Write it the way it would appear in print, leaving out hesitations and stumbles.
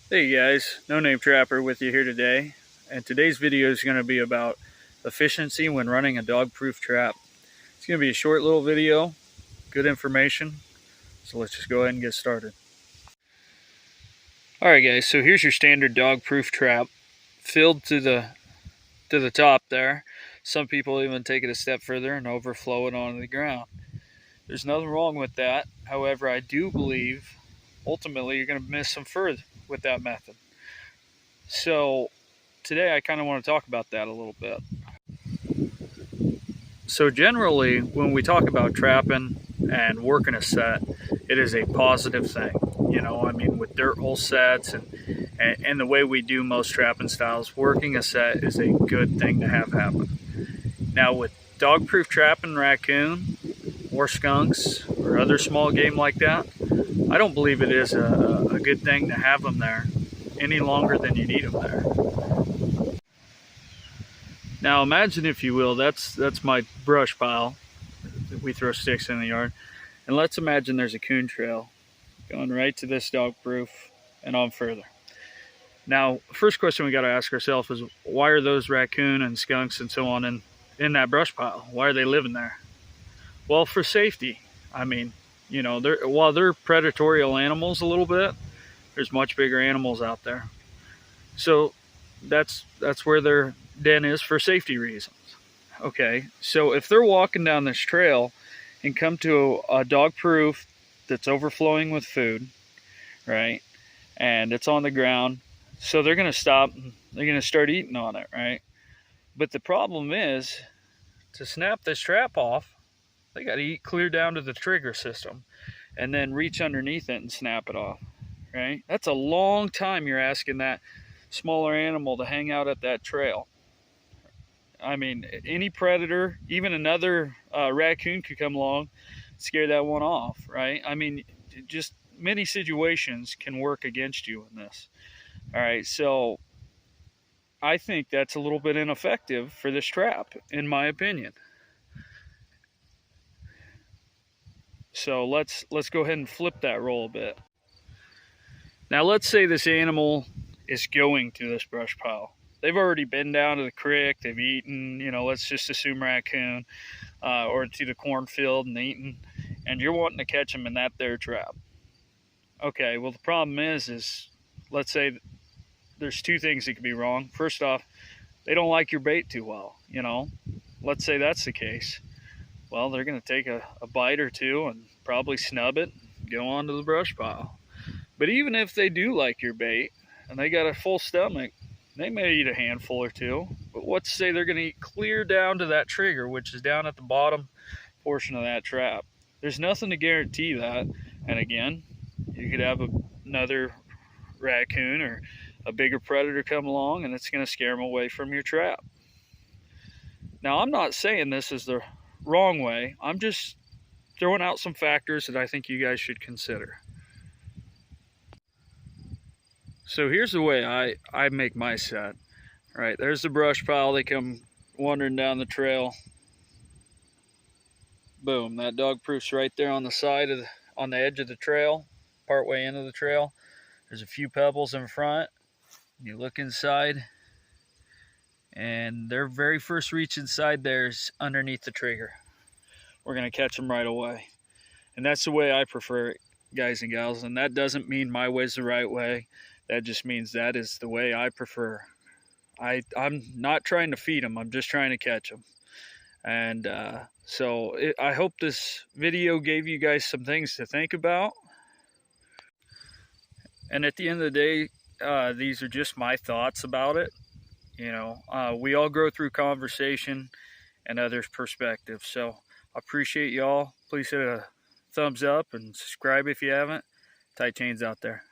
Hey guys, No Name Trapper with you here today, and today's video is going to be about efficiency when running a dog-proof trap. It's going to be a short little video, good information, so let's just go ahead and get started. Alright guys, so here's your standard dog-proof trap, filled to the top there. Some people even take it a step further and overflow it onto the ground. There's nothing wrong with that. However, I do believe ultimately you're going to miss some fur with that method. So today I kind of want to talk about that a little bit. So generally, when we talk about trapping and working a set, it is a positive thing. You know, I mean, with dirt hole sets and the way we do most trapping styles, working a set is a good thing to have happen. Now with dog-proof trapping raccoon or skunks or other small game like that, I don't believe it is a good thing to have them there any longer than you need them there. Now imagine, if you will, that's my brush pile. We throw sticks in the yard. And let's imagine there's a coon trail going right to this dog proof and on further. Now, first question we got to ask ourselves is, why are those raccoon and skunks and so on in that brush pile? Why are they living there? Well, for safety. I mean, you know, while they're predatory animals a little bit, there's much bigger animals out there. So that's where their den is for safety reasons. Okay, so if they're walking down this trail and come to a dog proof that's overflowing with food, right, and it's on the ground, so they're going to stop, they're going to start eating on it, right? But the problem is, to snap this trap off, they got to eat clear down to the trigger system and then reach underneath it and snap it off, right? That's a long time you're asking that smaller animal to hang out at that trail. I mean, any predator, even another raccoon could come along, scare that one off, right? I mean, just many situations can work against you in this. All right, so I think that's a little bit ineffective for this trap, in my opinion. So let's go ahead and flip that role a bit. Now let's say this animal is going to this brush pile. They've already been down to the creek, they've eaten, you know, let's just assume raccoon, or to the cornfield and eaten, and you're wanting to catch them in that there trap. Okay, well the problem is let's say there's two things that could be wrong. First off, they don't like your bait too well, you know. Let's say that's the case. Well, they're going to take a bite or two and probably snub it and go on to the brush pile. But even if they do like your bait and they got a full stomach, they may eat a handful or two. But what's to say they're going to eat clear down to that trigger, which is down at the bottom portion of that trap? There's nothing to guarantee that. And again, you could have another raccoon or a bigger predator come along and it's going to scare them away from your trap. Now, I'm not saying this is the wrong way. I'm just throwing out some factors that I think you guys should consider. So here's the way I make my set. All right, there's the brush pile. They come wandering down the trail. Boom, that dog proof's right there on the side of on the edge of the trail, partway into the trail. There's a few pebbles in front. You look inside, and their very first reach inside there is underneath the trigger. We're gonna catch them right away. And that's the way I prefer it, guys and gals. And that doesn't mean my way's the right way. That just means that is the way I prefer. I'm not trying to feed them. I'm just trying to catch them. And I hope this video gave you guys some things to think about. And at the end of the day, these are just my thoughts about it. You know, we all go through conversation and others' perspectives. So I appreciate y'all. Please hit a thumbs up and subscribe if you haven't. Tight Chains out there.